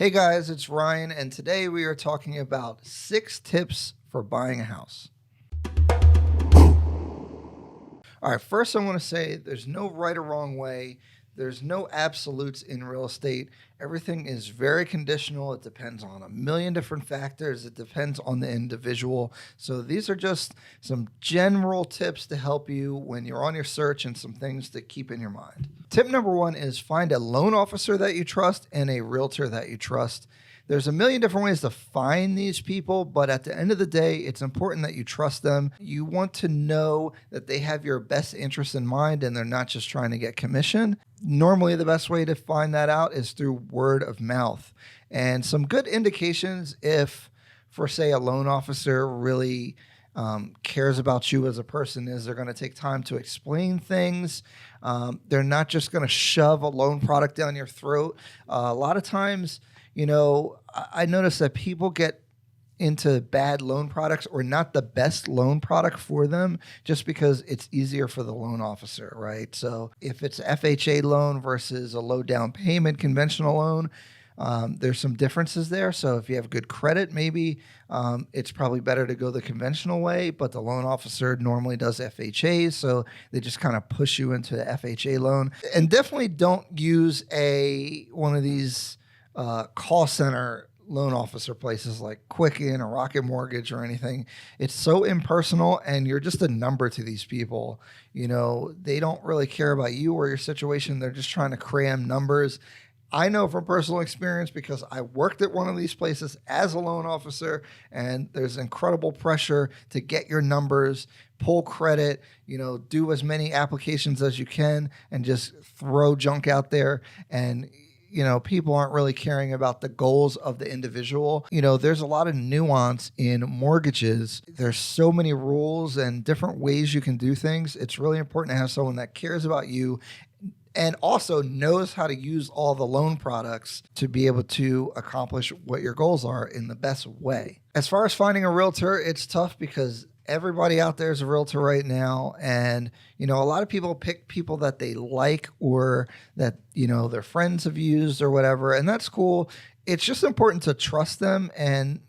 Hey guys, it's Ryan, and today we are talking about 6 tips for buying a house. All right, first I want to say there's no right or wrong way. There's no absolutes in real estate. Everything is very conditional. It depends on a million different factors. It depends on the individual. So these are just some general tips to help you when you're on your search and some things to keep in your mind. Tip number 1 is find a loan officer that you trust and a realtor that you trust. There's a million different ways to find these people, but at the end of the day, it's important that you trust them. You want to know that they have your best interest in mind and they're not just trying to get commission. Normally, the best way to find that out is through word of mouth. And some good indications if, for say, a loan officer really cares about you as a person is they're going to take time to explain things. They're not just going to shove a loan product down your throat. A lot of times, I notice that people get into bad loan products or not the best loan product for them just because it's easier for the loan officer, right? So if it's FHA loan versus a low down payment conventional loan, there's some differences there. So if you have good credit, maybe it's probably better to go the conventional way, but the loan officer normally does FHAs. So they just kind of push you into the FHA loan. And definitely don't use one of these call center loan officer places like Quicken or Rocket Mortgage or anything. It's so impersonal and you're just a number to these people. They don't really care about you or your situation. They're just trying to cram numbers. I know from personal experience because I worked at one of these places as a loan officer, and there's incredible pressure to get your numbers, pull credit, do as many applications as you can and just throw junk out there. And people aren't really caring about the goals of the individual. There's a lot of nuance in mortgages. There's so many rules and different ways you can do things. It's really important to have someone that cares about you and also knows how to use all the loan products to be able to accomplish what your goals are in the best way. As far as finding a realtor, it's tough because everybody out there is a realtor right now. And, a lot of people pick people that they like or that, their friends have used or whatever. And that's cool. It's just important to trust them and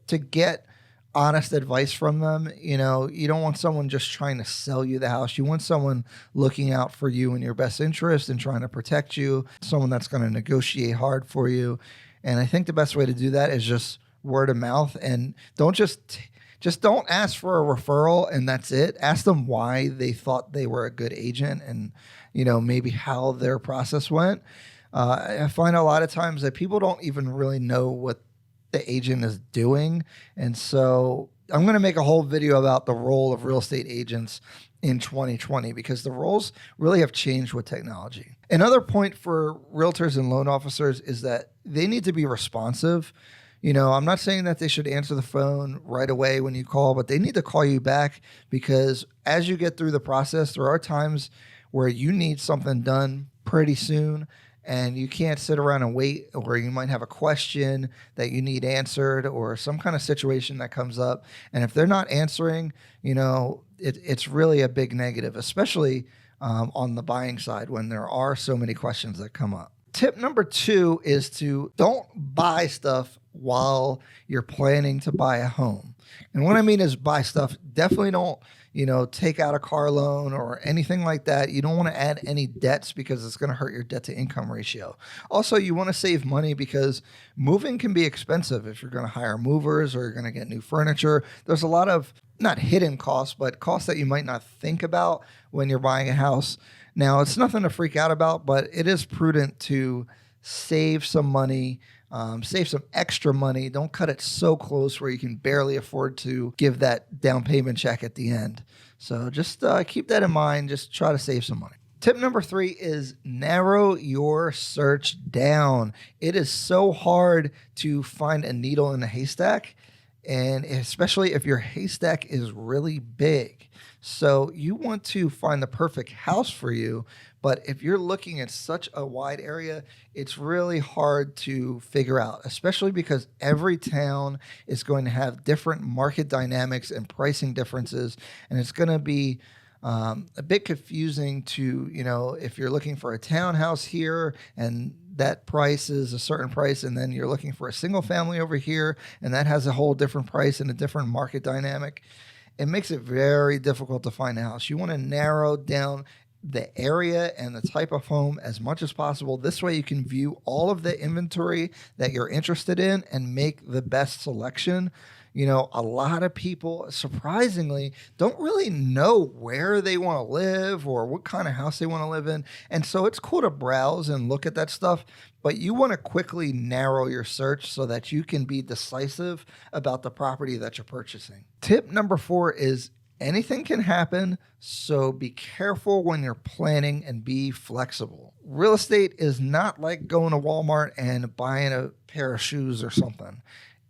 to get honest advice from them. You don't want someone just trying to sell you the house. You want someone looking out for you and your best interest and trying to protect you, someone that's going to negotiate hard for you. And I think the best way to do that is just word of mouth, and don't just don't ask for a referral and that's it. Ask them why they thought they were a good agent and, maybe how their process went. I find a lot of times that people don't even really know what the agent is doing. And so I'm going to make a whole video about the role of real estate agents in 2020 because the roles really have changed with technology. Another point for realtors and loan officers is that they need to be responsive. I'm not saying that they should answer the phone right away when you call, but they need to call you back because as you get through the process, there are times where you need something done pretty soon and you can't sit around and wait, or you might have a question that you need answered or some kind of situation that comes up. And if they're not answering, it's really a big negative, especially on the buying side when there are so many questions that come up. Tip number 2 is to don't buy stuff while you're planning to buy a home. And what I mean is buy stuff. Definitely don't, take out a car loan or anything like that. You don't want to add any debts because it's going to hurt your debt to income ratio. Also, you want to save money because moving can be expensive if you're going to hire movers or you're going to get new furniture. There's a lot of not hidden costs, but costs that you might not think about when you're buying a house. Now, it's nothing to freak out about, but it is prudent to save some money, save some extra money. Don't cut it so close where you can barely afford to give that down payment check at the end. So just keep that in mind. Just try to save some money. Tip number 3 is narrow your search down. It is so hard to find a needle in a haystack, and especially if your haystack is really big. So you want to find the perfect house for you, but if you're looking at such a wide area, it's really hard to figure out, especially because every town is going to have different market dynamics and pricing differences, and it's going to be a bit confusing to, if you're looking for a townhouse here and that price is a certain price, and then you're looking for a single family over here, and that has a whole different price and a different market dynamic, it makes it very difficult to find a house. You want to narrow down the area and the type of home as much as possible. This way you can view all of the inventory that you're interested in and make the best selection. A lot of people, surprisingly, don't really know where they want to live or what kind of house they want to live in. And so it's cool to browse and look at that stuff, but you want to quickly narrow your search so that you can be decisive about the property that you're purchasing. Tip number 4 is anything can happen, so be careful when you're planning and be flexible. Real estate is not like going to Walmart and buying a pair of shoes or something.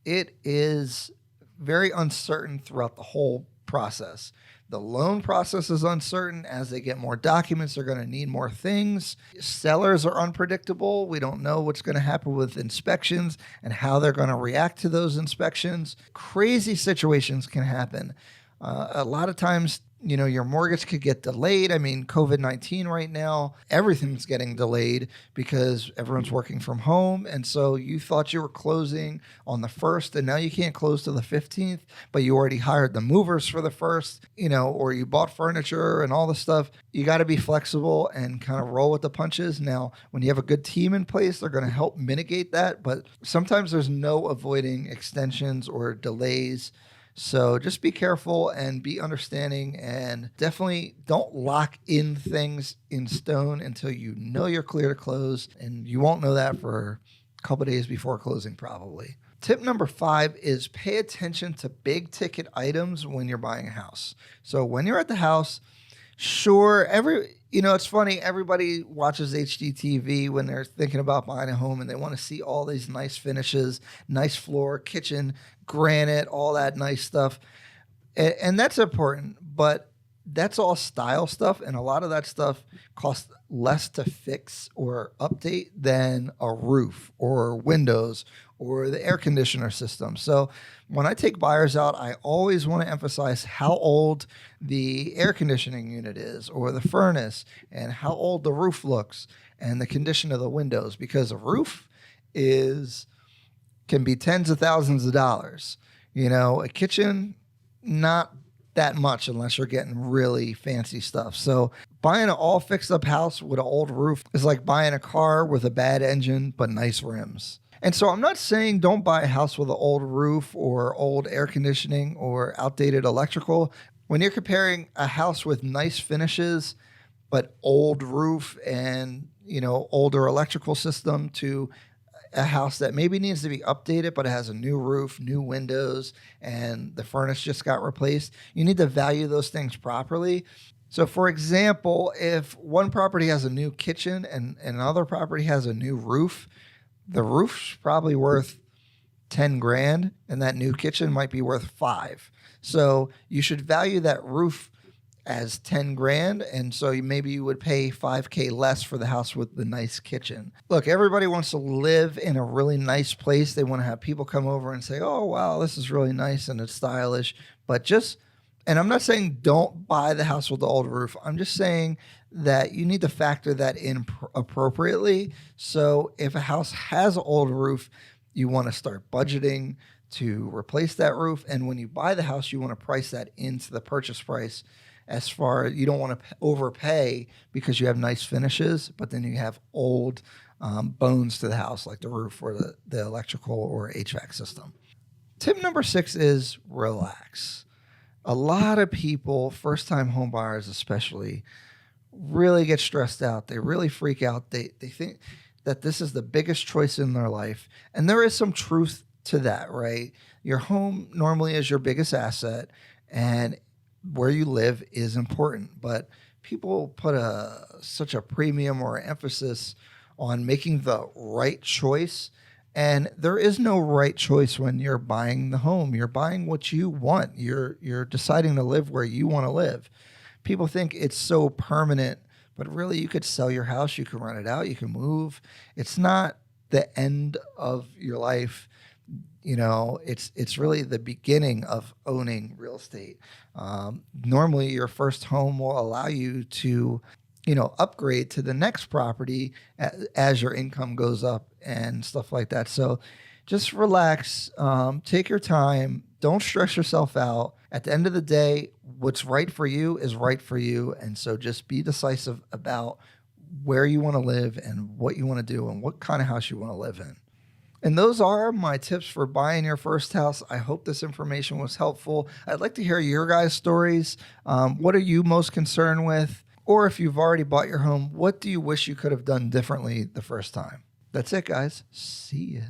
It is very uncertain throughout the whole process. The loan process is uncertain. As they get more documents, they're going to need more things. Sellers are unpredictable. We don't know what's going to happen with inspections and how they're going to react to those inspections. Crazy situations can happen. A lot of times, your mortgage could get delayed. I mean, COVID-19 right now, everything's getting delayed because everyone's working from home. And so you thought you were closing on the 1st, and now you can't close till the 15th, but you already hired the movers for the 1st, or you bought furniture and all the stuff. You got to be flexible and kind of roll with the punches. Now, when you have a good team in place, they're going to help mitigate that. But sometimes there's no avoiding extensions or delays. So just be careful and be understanding, and definitely don't lock in things in stone until you know you're clear to close, and you won't know that for a couple of days before closing probably. Tip number 5 is pay attention to big ticket items when you're buying a house. So when you're at the house, sure, it's funny, everybody watches HGTV when they're thinking about buying a home, and they want to see all these nice finishes, nice floor, kitchen, granite, all that nice stuff. And that's important, but that's all style stuff, and a lot of that stuff costs less to fix or update than a roof or windows or the air conditioner system. So when I take buyers out, I always want to emphasize how old the air conditioning unit is or the furnace, and how old the roof looks and the condition of the windows, because a roof can be tens of thousands of dollars. A kitchen, not that much unless you're getting really fancy stuff. So buying an all fixed up house with an old roof is like buying a car with a bad engine but nice rims. And so I'm not saying don't buy a house with an old roof or old air conditioning or outdated electrical. When you're comparing a house with nice finishes but old roof and older electrical system to a house that maybe needs to be updated, but it has a new roof, new windows, and the furnace just got replaced, you need to value those things properly. So for example, if one property has a new kitchen and another property has a new roof, the roof's probably worth 10 grand and that new kitchen might be worth 5. So you should value that roof as 10 grand. And so maybe you would pay $5,000 less for the house with the nice kitchen. Look, everybody wants to live in a really nice place. They want to have people come over and say, oh, wow, this is really nice and it's stylish. And I'm not saying don't buy the house with the old roof. I'm just saying that you need to factor that in appropriately. So if a house has an old roof, you want to start budgeting to replace that roof. And when you buy the house, you want to price that into the purchase price. As far as you don't want to overpay because you have nice finishes, but then you have old bones to the house, like the roof or the electrical or HVAC system. Tip number 6 is relax. A lot of people, first-time home buyers especially, really get stressed out. They really freak out. They think that this is the biggest choice in their life. And there is some truth to that, right? Your home normally is your biggest asset, and where you live is important. But people put such a premium or emphasis on making the right choice. And there is no right choice when you're buying the home. You're buying what you want. You're deciding to live where you want to live. People think it's so permanent, but really you could sell your house, you can rent it out, you can move. It's not the end of your life. It's really the beginning of owning real estate. Normally your first home will allow you to upgrade to the next property as your income goes up and stuff like that. So just relax, take your time, don't stress yourself out. At the end of the day, what's right for you is right for you. And so just be decisive about where you want to live and what you want to do and what kind of house you want to live in. And those are my tips for buying your first house. I hope this information was helpful. I'd like to hear your guys' stories. What are you most concerned with? Or if you've already bought your home, what do you wish you could have done differently the first time? That's it, guys. See ya.